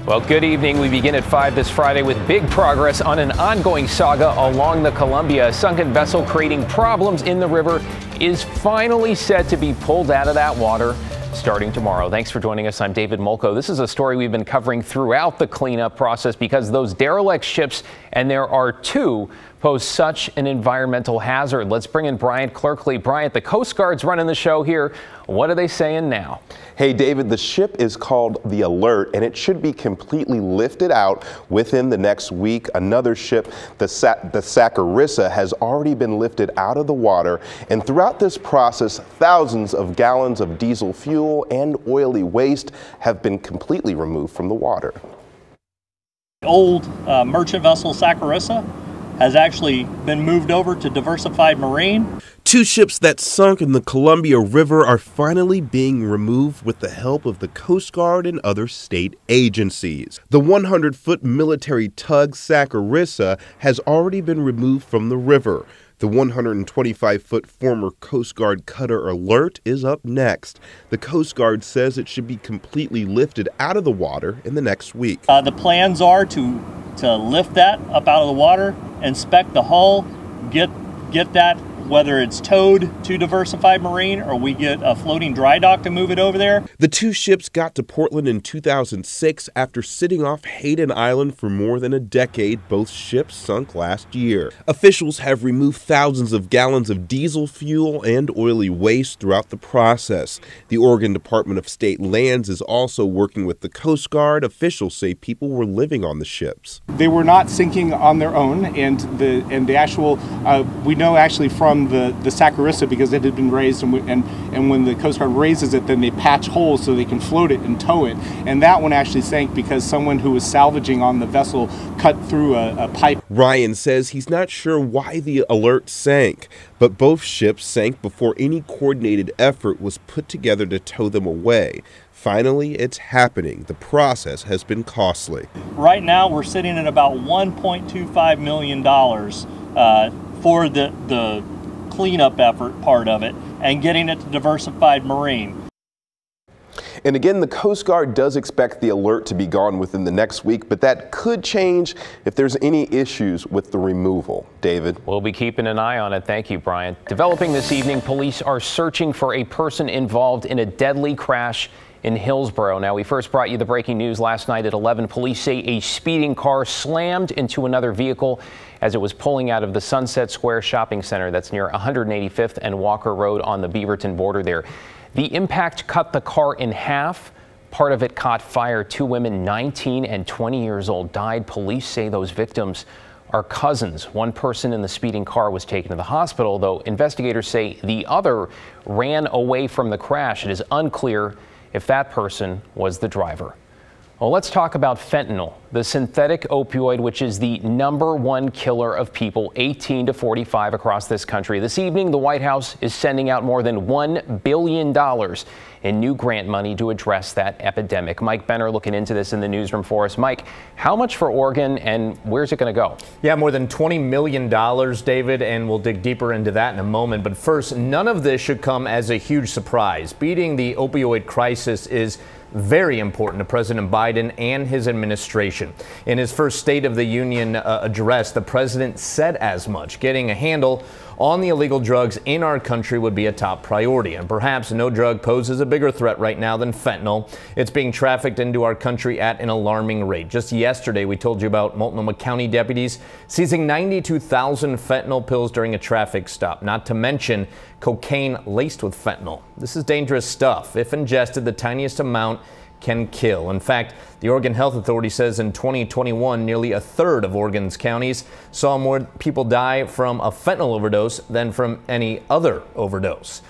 Well, good evening. We begin at 5 this Friday with big progress on an ongoing saga along the Columbia. A sunken vessel creating problems in the river is finally set to be pulled out of that water starting tomorrow. Thanks for joining us. I'm David Molko. This is a story we've been covering throughout the cleanup process because those derelict ships, and there are two, pose such an environmental hazard. Let's bring in Bryant Clerkley. Bryant, the Coast Guard's running the show here. What are they saying now? Hey, David, the ship is called the Alert, and it should be completely lifted out within the next week. Another ship, the Saccharissa, has already been lifted out of the water. And throughout this process, thousands of gallons of diesel fuel and oily waste have been completely removed from the water. Old merchant vessel Saccharissa has actually been moved over to Diversified Marine. Two ships that sunk in the Columbia River are finally being removed with the help of the Coast Guard and other state agencies. The 100-foot military tug Saccharissa has already been removed from the river. The 125-foot former Coast Guard cutter Alert is up next. The Coast Guard says it should be completely lifted out of the water in the next week. The plans are to lift that up out of the water, inspect the hull, get that, whether it's towed to Diversified Marine or we get a floating dry dock to move it over there. The two ships got to Portland in 2006 after sitting off Hayden Island for more than a decade. Both ships sunk last year. Officials have removed thousands of gallons of diesel fuel and oily waste throughout the process. The Oregon Department of State Lands is also working with the Coast Guard. Officials say people were living on the ships. They were not sinking on their own, and the actual we know actually from the Saccharissa, because it had been raised, and when the Coast Guard raises it, then they patch holes so they can float it and tow it. And that one actually sank because someone who was salvaging on the vessel cut through a pipe. Ryan says he's not sure why the Alert sank, but both ships sank before any coordinated effort was put together to tow them away. Finally, it's happening. The process has been costly. Right now, we're sitting at about $1.25 million for the cleanup effort part of it and getting it to Diversified Marine. And again, the Coast Guard does expect the Alert to be gone within the next week, but that could change if there's any issues with the removal. David? We'll be keeping an eye on it. Thank you, Brian. Developing this evening, police are searching for a person involved in a deadly crash in Hillsborough. Now, we first brought you the breaking news last night at 11. Police say a speeding car slammed into another vehicle as it was pulling out of the Sunset Square Shopping Center. That's near 185th and Walker Road on the Beaverton border there. The impact cut the car in half. Part of it caught fire. Two women, 19 and 20 years old, died. Police say those victims are cousins. One person in the speeding car was taken to the hospital, though investigators say the other ran away from the crash. It is unclear if that person was the driver. Well, let's talk about fentanyl, the synthetic opioid, which is the #1 killer of people 18 to 45 across this country. This evening, the White House is sending out more than $1 billion in new grant money to address that epidemic. Mike Benner looking into this in the newsroom for us. Mike, how much for Oregon and where's it going to go? Yeah, more than $20 million, David, and we'll dig deeper into that in a moment. But first, none of this should come as a huge surprise. Beating the opioid crisis is very important to President Biden and his administration. In his first State of the Union address, the president said as much. Getting a handle on the illegal drugs in our country would be a top priority. And perhaps no drug poses a bigger threat right now than fentanyl. It's being trafficked into our country at an alarming rate. Just yesterday, we told you about Multnomah County deputies seizing 92,000 fentanyl pills during a traffic stop, not to mention cocaine laced with fentanyl. This is dangerous stuff. If ingested, the tiniest amount can kill. In fact, the Oregon Health Authority says in 2021, nearly a third of Oregon's counties saw more people die from a fentanyl overdose than from any other overdose.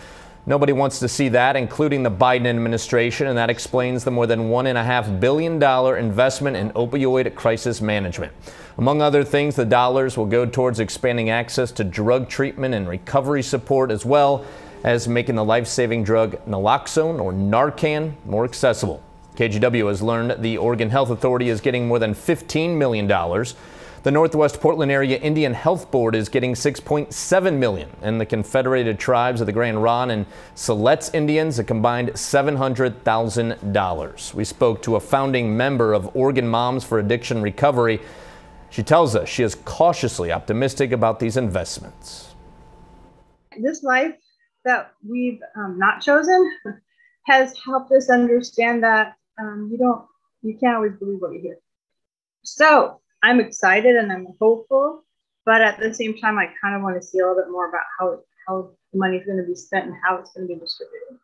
Nobody wants to see that, including the Biden administration, and that explains the more than $1.5 billion investment in opioid crisis management. Among other things, the dollars will go towards expanding access to drug treatment and recovery support, as well as making the life-saving drug naloxone or Narcan more accessible. KGW has learned the Oregon Health Authority is getting more than $15 million. The The Northwest Portland Area Indian Health Board is getting $6.7 million, and the Confederated Tribes of the Grand Ronde and Siletz Indians a combined $700,000. We spoke to a founding member of Oregon Moms for Addiction Recovery. She tells us she is cautiously optimistic about these investments. This life that we've not chosen has helped us understand that you can't always believe what you hear. So I'm excited and I'm hopeful, but at the same time, I kind of want to see a little bit more about how the money is going to be spent and how it's going to be distributed.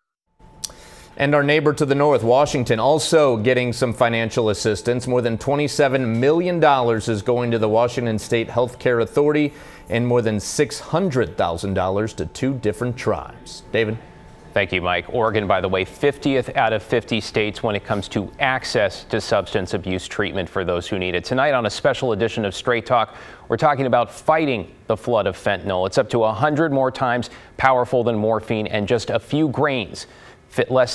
And our neighbor to the north, Washington, also getting some financial assistance. More than $27 million is going to the Washington State Health Care Authority and more than $600,000 to 2 different tribes. David? Thank you, Mike. Oregon, by the way, 50th out of 50 states when it comes to access to substance abuse treatment for those who need it. Tonight on a special edition of Straight Talk, we're talking about fighting the flood of fentanyl. It's up to 100 more times powerful than morphine, and just a few grains fit on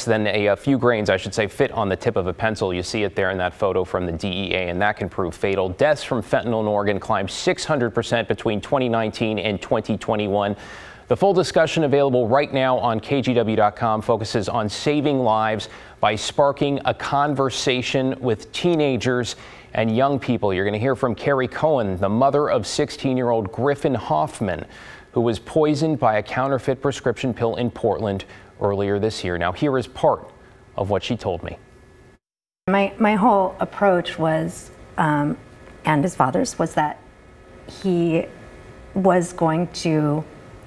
the tip of a pencil. You see it there in that photo from the DEA, and that can prove fatal. Deaths from fentanyl in Oregon climbed 600% between 2019 and 2021. The full discussion available right now on KGW.com focuses on saving lives by sparking a conversation with teenagers and young people. You're going to hear from Carrie Cohen, the mother of 16-year-old Griffin Hoffman, who was poisoned by a counterfeit prescription pill in Portland earlier this year. Now, here is part of what she told me. My whole approach was, and his father's, was that he was going to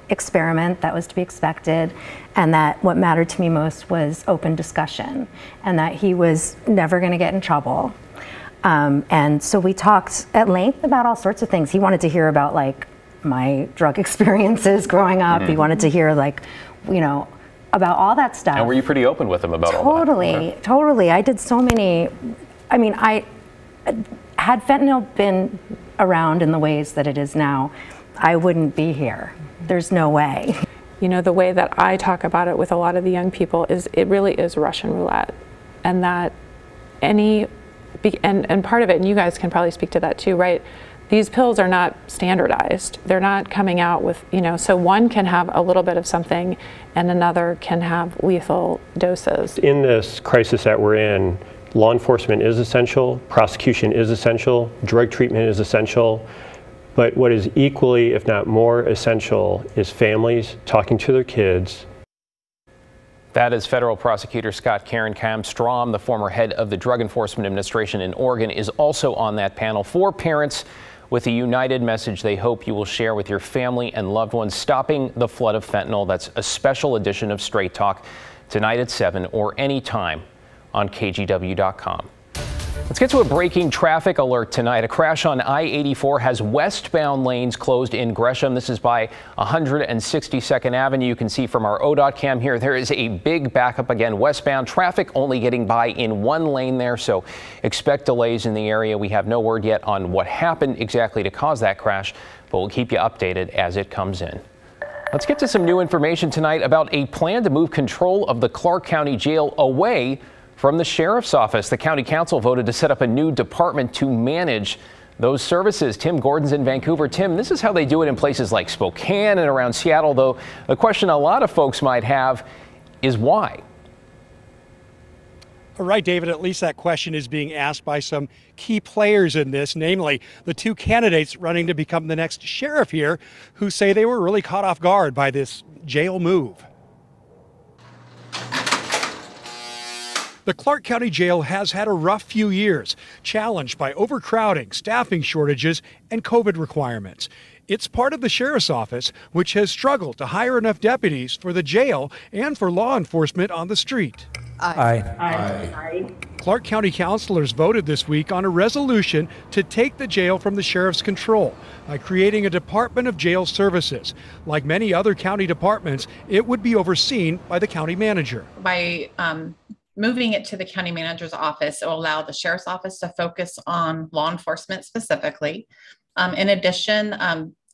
experiment. That was to be expected, and that what mattered to me most was open discussion, and that he was never going to get in trouble. And so we talked at length about all sorts of things. He wanted to hear about like my drug experiences growing up. He wanted to hear about all that stuff. And were you pretty open with him about all that? Totally. I did so many. I mean, had fentanyl been around in the ways that it is now, I wouldn't be here. There's no way. You know, the way that I talk about it with a lot of the young people is it really is Russian roulette, and that and part of it, and you guys can probably speak to that too, right? These pills are not standardized. They're not coming out with, so one can have a little bit of something and another can have lethal doses. In this crisis that we're in, law enforcement is essential, prosecution is essential, drug treatment is essential. But what is equally, if not more essential, is families talking to their kids. That is federal prosecutor Scott Strom, the former head of the Drug Enforcement Administration in Oregon, is also on that panel. 4 parents with a united message they hope you will share with your family and loved ones. Stopping the flood of fentanyl. That's a special edition of Straight Talk tonight at 7 or anytime on KGW.com. Let's get to a breaking traffic alert tonight. A crash on I-84 has westbound lanes closed in Gresham. This is by 162nd Avenue. You can see from our ODOT cam here, there is a big backup again westbound. Traffic only getting by in 1 lane there, so expect delays in the area. We have no word yet on what happened exactly to cause that crash, but we'll keep you updated as it comes in. Let's get to some new information tonight about a plan to move control of the Clark County Jail away from the Sheriff's Office. The County Council voted to set up a new department to manage those services. Tim Gordon's in Vancouver. Tim, this is how they do it in places like Spokane and around Seattle, though the question a lot of folks might have is why? All right, David, at least that question is being asked by some key players in this, namely the 2 candidates running to become the next sheriff here, who say they were really caught off guard by this jail move. The Clark County Jail has had a rough few years, challenged by overcrowding, staffing shortages, and COVID requirements. It's part of the Sheriff's Office, which has struggled to hire enough deputies for the jail and for law enforcement on the street. Aye. Clark County councilors voted this week on a resolution to take the jail from the sheriff's control by creating a Department of Jail Services. Like many other county departments, it would be overseen by the county manager. By moving it to the county manager's office, it will allow the sheriff's office to focus on law enforcement specifically. In addition,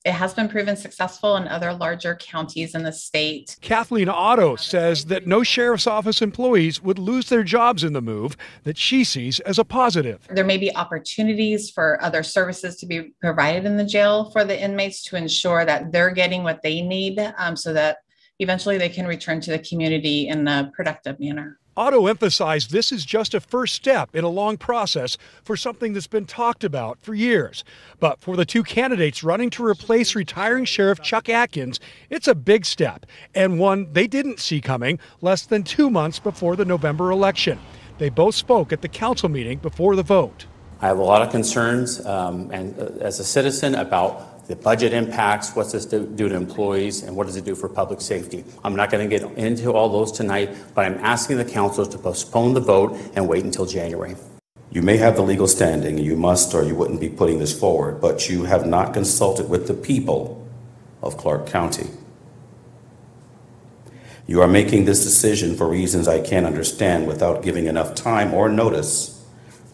It has been proven successful in other larger counties in the state. Kathleen Otto says that no sheriff's office employees would lose their jobs in the move, that she sees as a positive. There may be opportunities for other services to be provided in the jail for the inmates to ensure that they're getting what they need so that eventually they can return to the community in a productive manner. Otto emphasized this is just a first step in a long process for something that's been talked about for years. But for the two candidates running to replace retiring Sheriff Chuck Atkins, it's a big step, and one they didn't see coming less than 2 months before the November election. They both spoke at the council meeting before the vote. I have a lot of concerns as a citizen about the budget impacts, what's this do to employees, and what does it do for public safety. I'm not going to get into all those tonight, but I'm asking the council to postpone the vote and wait until January. You may have the legal standing, you must or you wouldn't be putting this forward, but you have not consulted with the people of Clark County. You are making this decision for reasons I can't understand without giving enough time or notice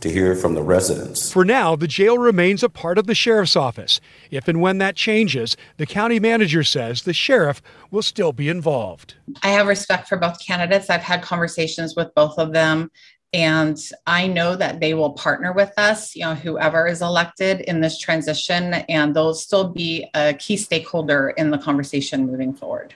to hear from the residents. For now, the jail remains a part of the sheriff's office. If and when that changes, the county manager says the sheriff will still be involved. I have respect for both candidates. I've had conversations with both of them, and I know that they will partner with us, whoever is elected in this transition, and they'll still be a key stakeholder in the conversation moving forward.